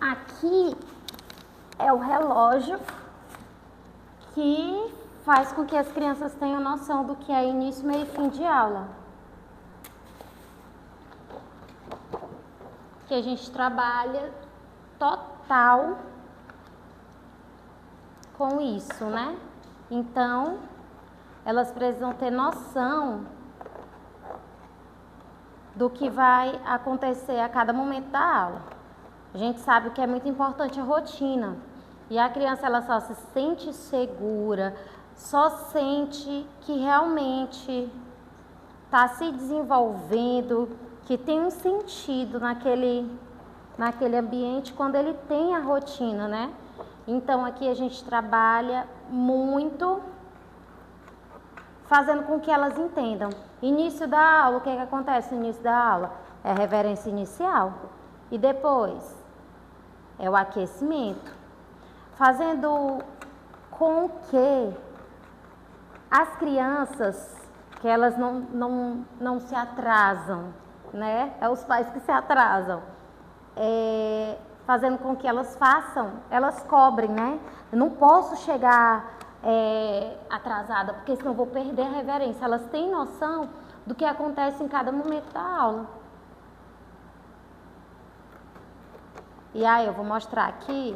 Aqui é o relógio que faz com que as crianças tenham noção do que é início, meio e fim de aula. Que a gente trabalha total com isso, né? Então, elas precisam ter noção do que vai acontecer a cada momento da aula. A gente sabe que é muito importante a rotina. E a criança, ela só se sente segura, só sente que realmente está se desenvolvendo, que tem um sentido naquele ambiente quando ele tem a rotina, né? Então, aqui a gente trabalha muito fazendo com que elas entendam. Início da aula, o que acontece no início da aula? É a reverência inicial. E depois? É o aquecimento. Fazendo com que as crianças, que elas não se atrasam, né? É os pais que se atrasam. Fazendo com que elas façam, elas cobrem, né? Eu não posso chegar atrasada, porque senão eu vou perder a reverência. Elas têm noção do que acontece em cada momento da aula. E aí eu vou mostrar aqui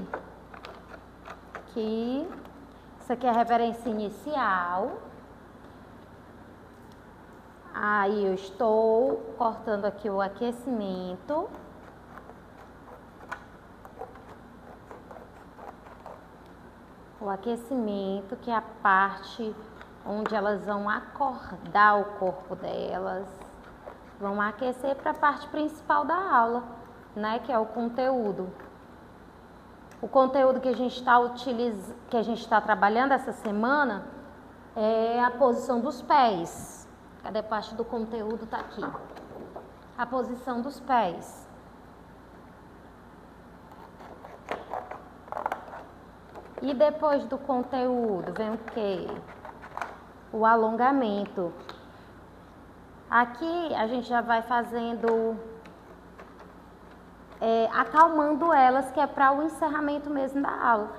que isso aqui é a reverência inicial. Aí eu estou cortando aqui o aquecimento. O aquecimento, que é a parte onde elas vão acordar o corpo delas, vão aquecer para a parte principal da aula, né, que é o conteúdo. O conteúdo que a gente está trabalhando essa semana é a posição dos pés. Cadê a parte do conteúdo? Tá aqui. A posição dos pés. E depois do conteúdo vem o quê? O alongamento. Aqui a gente já vai fazendo, acalmando elas, que é para o encerramento mesmo da aula.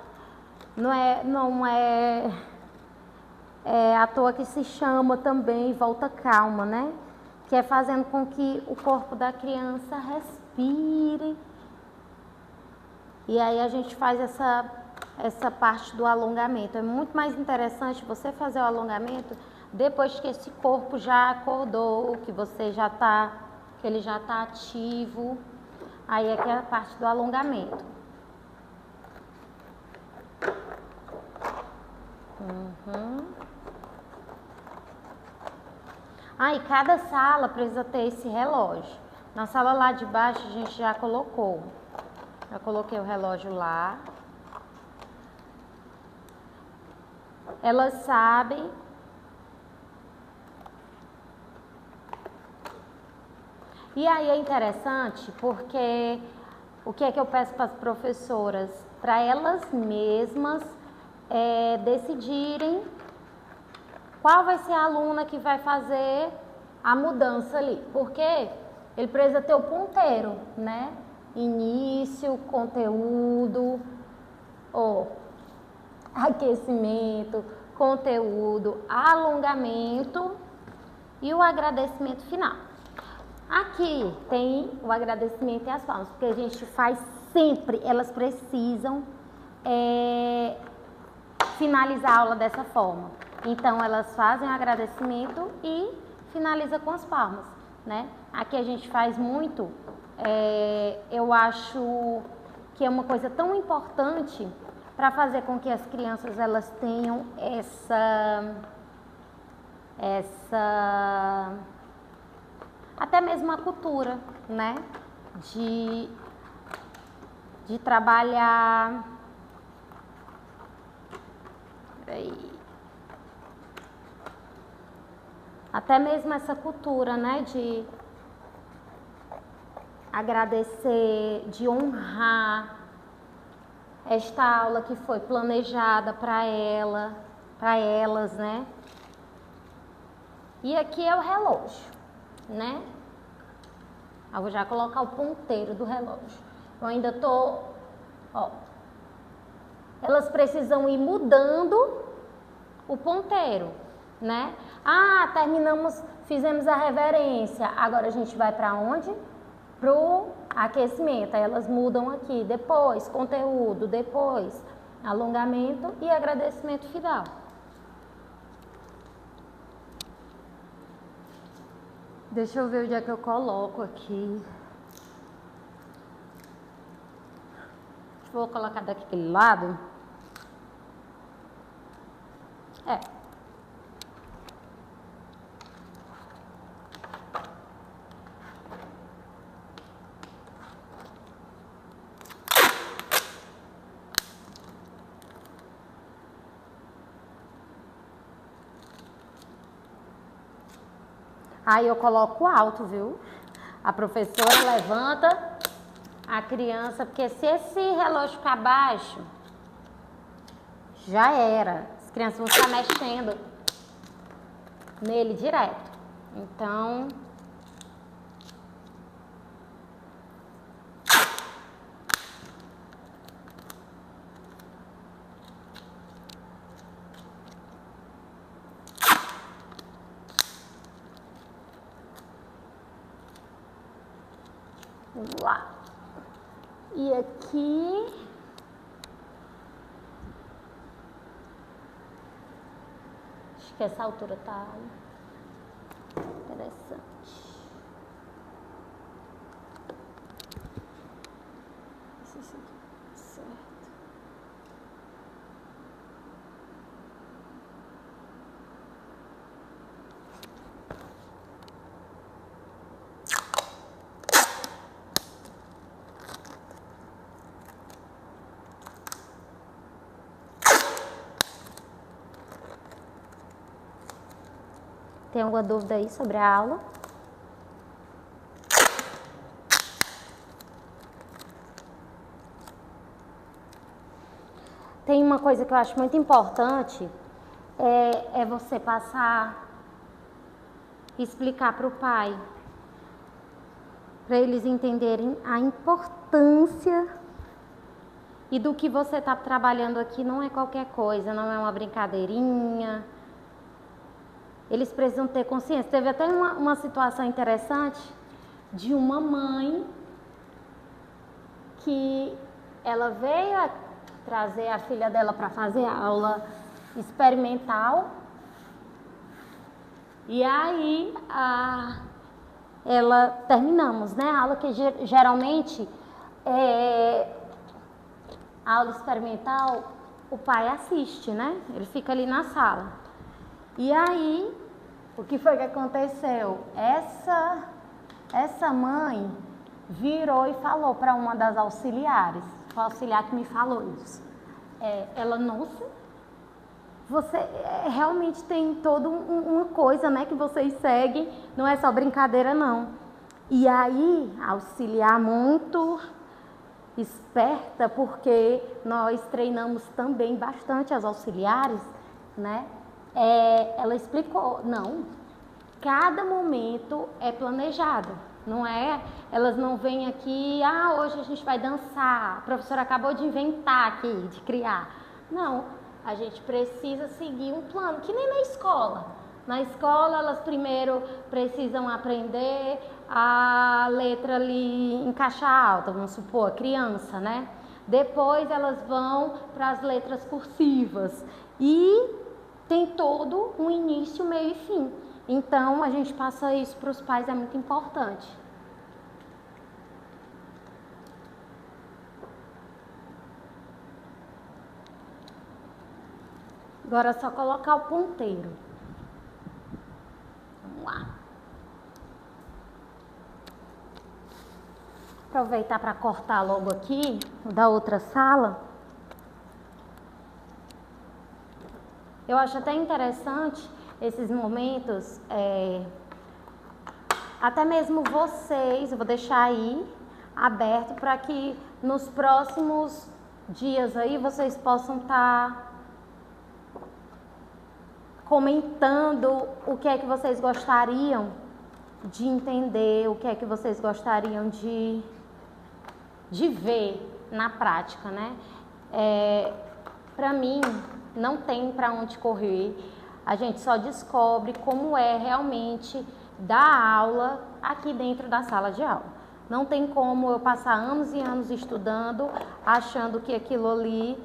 Não é à toa que se chama também volta calma, né? Que é fazendo com que o corpo da criança respire. E aí a gente faz essa parte do alongamento. É muito mais interessante você fazer o alongamento depois que esse corpo já acordou, que ele já está ativo. Aí é que é a parte do alongamento. E cada sala precisa ter esse relógio. Na sala lá de baixo a gente já colocou. Já coloquei o relógio lá. Elas sabem e aí é interessante porque o que é que eu peço para as professoras? Para elas mesmas decidirem qual vai ser a aluna que vai fazer a mudança ali, porque ele precisa ter o ponteiro, né? Início, conteúdo, aquecimento, conteúdo, alongamento e o agradecimento final. Aqui tem o agradecimento e as palmas, porque a gente faz sempre, elas precisam finalizar a aula dessa forma. Então, elas fazem o agradecimento e finaliza com as palmas, né? Aqui a gente faz muito, eu acho que é uma coisa tão importante para fazer com que as crianças elas tenham até mesmo a cultura, né, de trabalhar, até mesmo essa cultura, né, de agradecer, de honrar esta aula que foi planejada para elas, né? E aqui é o relógio, né? Eu vou já colocar o ponteiro do relógio. Eu ainda tô Ó, elas precisam ir mudando o ponteiro, né? Ah, terminamos, fizemos a reverência. Agora a gente vai para onde? Pro aquecimento. Aí elas mudam aqui. Depois, conteúdo. Depois, alongamento e agradecimento final. Deixa eu ver onde é que eu coloco aqui. Vou colocar daquele lado. Aí eu coloco alto, viu? A professora levanta a criança, porque se esse relógio ficar baixo, já era. As crianças vão ficar mexendo nele direto. Então, vamos lá. E aqui, acho que essa altura tá interessante. Isso aqui, certo. Tem alguma dúvida aí sobre a aula? Tem uma coisa que eu acho muito importante, é você passar, explicar para o pai, para eles entenderem a importância e do que você está trabalhando aqui não é qualquer coisa, não é uma brincadeirinha. Eles precisam ter consciência. Teve até uma situação interessante de uma mãe que ela veio trazer a filha dela para fazer a aula experimental. E aí ela terminamos, né? A aula que geralmente a aula experimental o pai assiste, né? Ele fica ali na sala. E aí, o que foi que aconteceu? Essa mãe virou e falou para uma das auxiliares, foi a auxiliar que me falou isso. Ela, nossa, você realmente tem toda uma coisa, né, que vocês seguem, não é só brincadeira, não. E aí, a auxiliar muito esperta, porque nós treinamos também bastante as auxiliares, né? Ela explicou, não, cada momento é planejado, não é? Elas não vêm aqui, hoje a gente vai dançar, a professora acabou de inventar aqui, de criar. Não, a gente precisa seguir um plano, que nem na escola. Na escola elas primeiro precisam aprender a letra ali em caixa alta, vamos supor, a criança, né? Depois elas vão para as letras cursivas e tem todo um início, meio e fim. Então, a gente passa isso para os pais, é muito importante. Agora é só colocar o ponteiro. Vamos lá. Aproveitar para cortar logo aqui, da outra sala. Eu acho até interessante esses momentos, até mesmo vocês, eu vou deixar aí aberto para que nos próximos dias aí vocês possam estar comentando o que é que vocês gostariam de entender, o que é que vocês gostariam de ver, na prática, né? Para mim, não tem para onde correr. A gente só descobre como é realmente dar aula aqui dentro da sala de aula. Não tem como eu passar anos e anos estudando, achando que aquilo ali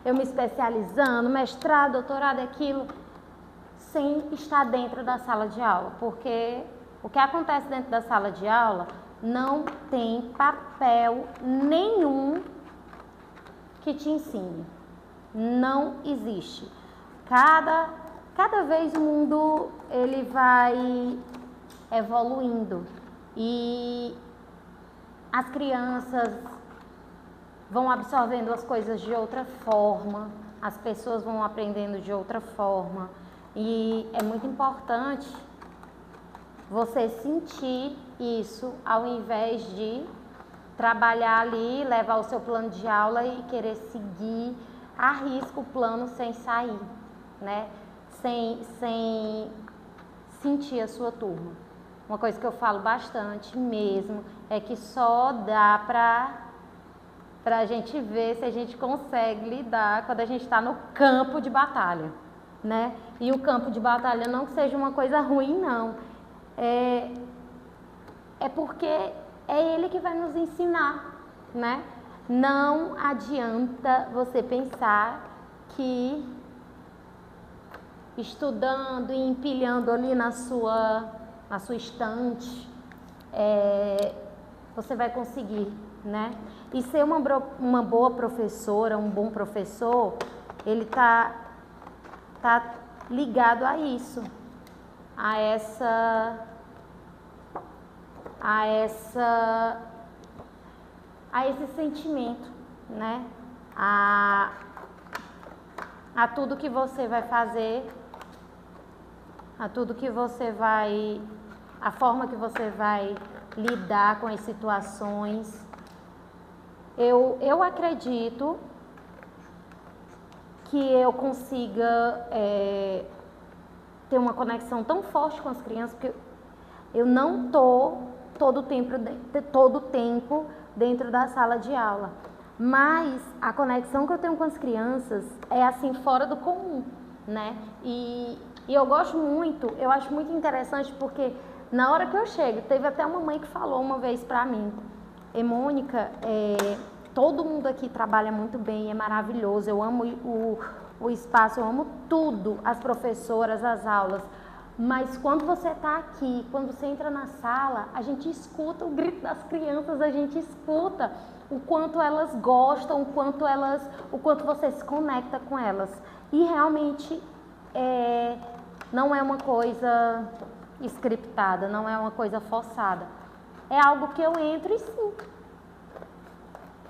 eu me especializando, mestrado, doutorado, aquilo, sem estar dentro da sala de aula. Porque o que acontece dentro da sala de aula não tem papel nenhum que te ensine. Não existe. Cada vez o mundo ele vai evoluindo e as crianças vão absorvendo as coisas de outra forma, as pessoas vão aprendendo de outra forma e é muito importante você sentir isso ao invés de trabalhar ali, levar o seu plano de aula e querer seguir a risco o plano sem sair, né? Sem sentir a sua turma. Uma coisa que eu falo bastante mesmo é que só dá para a gente ver se a gente consegue lidar quando a gente está no campo de batalha, né? E o campo de batalha não que seja uma coisa ruim, não. É porque é ele que vai nos ensinar, né? Não adianta você pensar que estudando e empilhando ali na sua estante, você vai conseguir, né? E ser uma boa professora, um bom professor, ele tá ligado a isso, a esse sentimento, né? A tudo que você vai fazer, a forma que você vai lidar com as situações. Eu acredito que eu consiga ter uma conexão tão forte com as crianças, porque eu não estou todo o tempo dentro da sala de aula. Mas a conexão que eu tenho com as crianças é assim, fora do comum, né? E eu gosto muito, eu acho muito interessante porque na hora que eu chego, teve até uma mãe que falou uma vez pra mim: Mônica, todo mundo aqui trabalha muito bem, é maravilhoso, eu amo o espaço, eu amo tudo, as professoras, as aulas. Mas quando você está aqui, quando você entra na sala, a gente escuta o grito das crianças, a gente escuta o quanto elas gostam, o quanto você se conecta com elas. E realmente não é uma coisa scriptada, não é uma coisa forçada. É algo que eu entro e sinto.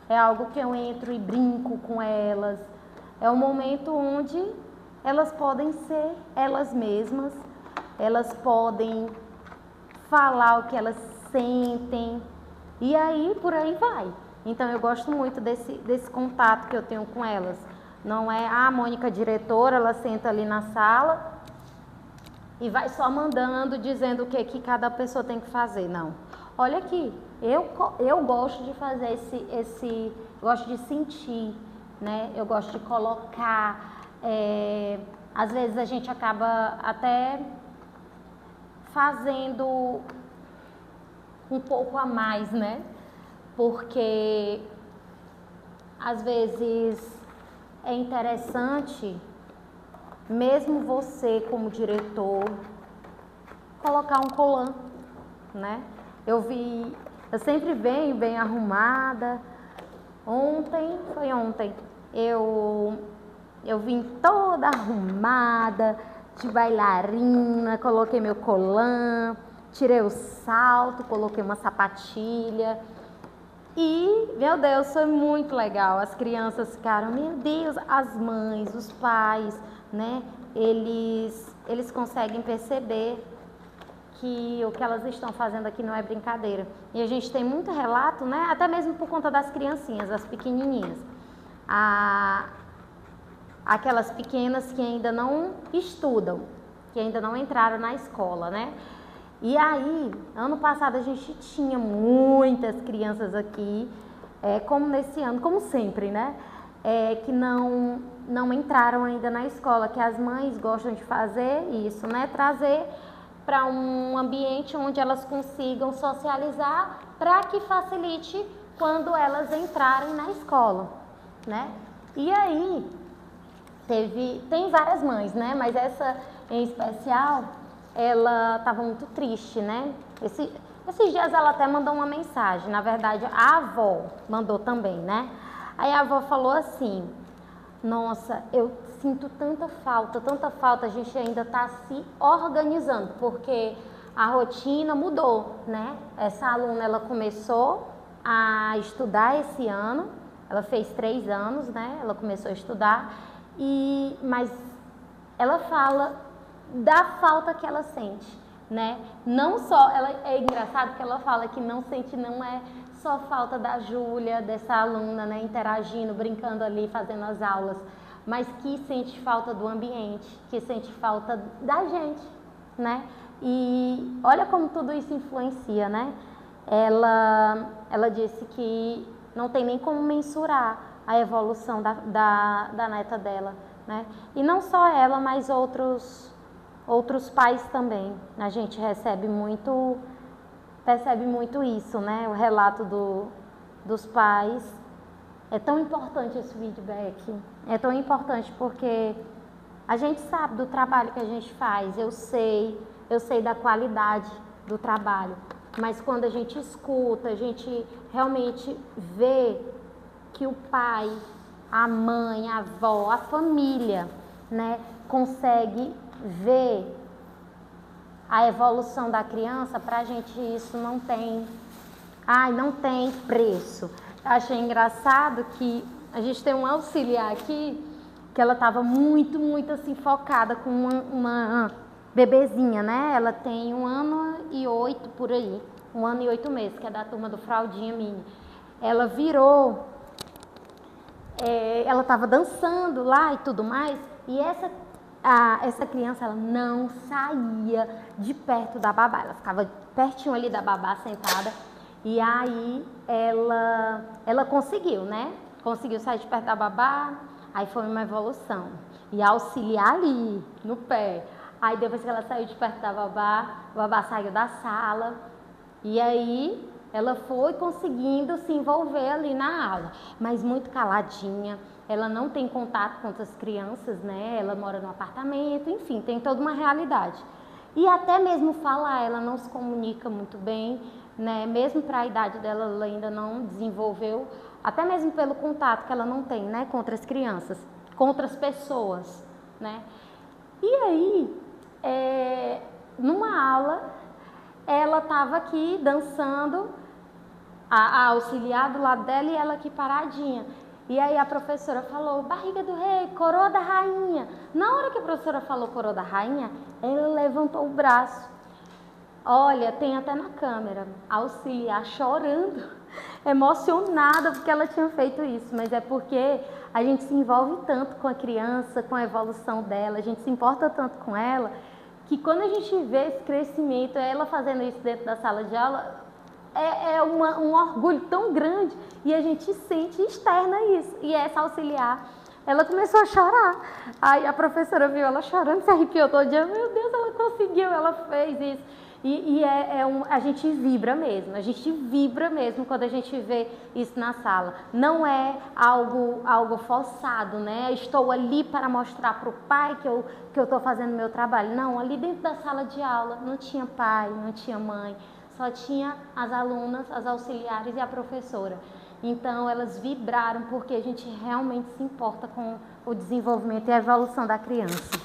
É algo que eu entro e brinco com elas. É um momento onde elas podem ser elas mesmas. Elas podem falar o que elas sentem e aí por aí vai. Então eu gosto muito desse contato que eu tenho com elas. Não é a Mônica diretora, ela senta ali na sala e vai só mandando, dizendo o que cada pessoa tem que fazer. Não. Olha aqui, eu gosto de fazer gosto de sentir, né? Eu gosto de colocar. Às vezes a gente acaba até fazendo um pouco a mais, né? Porque às vezes é interessante, mesmo você como diretor, colocar um colã, né? Eu sempre venho bem arrumada. Foi ontem, eu vim toda arrumada, de bailarina, coloquei meu colã, tirei o salto, coloquei uma sapatilha e, meu Deus, foi muito legal. As crianças ficaram, meu Deus, as mães, os pais, né? Eles conseguem perceber que o que elas estão fazendo aqui não é brincadeira. E a gente tem muito relato, né? Até mesmo por conta das criancinhas, as pequenininhas. Aquelas pequenas que ainda não estudam, que ainda não entraram na escola, né? E aí, ano passado a gente tinha muitas crianças aqui, como nesse ano, como sempre, né? Que não entraram ainda na escola, que as mães gostam de fazer isso, né? Trazer para um ambiente onde elas consigam socializar para que facilite quando elas entrarem na escola, né? E aí, tem várias mães, né? Mas essa em especial, ela estava muito triste, né? Esses dias ela até mandou uma mensagem, na verdade a avó mandou também, né? Aí a avó falou assim: nossa, eu sinto tanta falta, a gente ainda está se organizando, porque a rotina mudou, né? Essa aluna, ela começou a estudar esse ano, ela fez 3 anos, né? Ela começou a estudar, mas ela fala da falta que ela sente, né? Não só, é engraçado que ela fala que não sente, não é só falta da Júlia, dessa aluna, né, interagindo, brincando ali, fazendo as aulas, mas que sente falta do ambiente, que sente falta da gente, né? E olha como tudo isso influencia, né? Ela disse que não tem nem como mensurar a evolução da neta dela, né? E não só ela, mas outros pais também. A gente percebe muito isso, né? O relato dos pais. É tão importante esse feedback. É tão importante porque a gente sabe do trabalho que a gente faz. Eu sei da qualidade do trabalho. Mas quando a gente escuta, a gente realmente vê que o pai, a mãe, a avó, a família, né, consegue ver a evolução da criança, pra gente isso não tem preço. Eu achei engraçado que a gente tem uma auxiliar aqui, que ela estava muito assim focada com uma bebezinha, né? Ela tem 1 ano e 8 por aí, 1 ano e 8 meses, que é da turma do Fraldinha Mini. Ela virou, ela estava dançando lá e tudo mais, e essa criança, ela não saía de perto da babá, ela ficava pertinho ali da babá sentada, e aí ela conseguiu, né? Conseguiu sair de perto da babá, aí foi uma evolução, e auxiliar ali, no pé. Aí depois que ela saiu de perto da babá, a babá saiu da sala, e aí ela foi conseguindo se envolver ali na aula, mas muito caladinha. Ela não tem contato com outras crianças, né? Ela mora no apartamento, enfim, tem toda uma realidade. E até mesmo falar, ela não se comunica muito bem, né? Mesmo para a idade dela, ela ainda não desenvolveu, até mesmo pelo contato que ela não tem, né? Com outras crianças, com outras pessoas, né? E aí, numa aula, ela estava aqui dançando, a auxiliar do lado dela e ela aqui paradinha. E aí a professora falou, barriga do rei, coroa da rainha. Na hora que a professora falou coroa da rainha, ela levantou o braço. Olha, tem até na câmera, a auxiliar chorando, emocionada porque ela tinha feito isso. Mas é porque a gente se envolve tanto com a criança, com a evolução dela, a gente se importa tanto com ela, que quando a gente vê esse crescimento, ela fazendo isso dentro da sala de aula, um orgulho tão grande, e a gente sente externa isso. E essa auxiliar, ela começou a chorar. Aí a professora viu ela chorando, se arrepiou todo dia. Meu Deus, ela conseguiu, ela fez isso. A gente vibra mesmo quando a gente vê isso na sala. Não é algo forçado, né? Estou ali para mostrar para o pai que eu estou fazendo meu trabalho. Não, ali dentro da sala de aula não tinha pai, não tinha mãe. Só tinha as alunas, as auxiliares e a professora. Então, elas vibraram porque a gente realmente se importa com o desenvolvimento e a evolução da criança.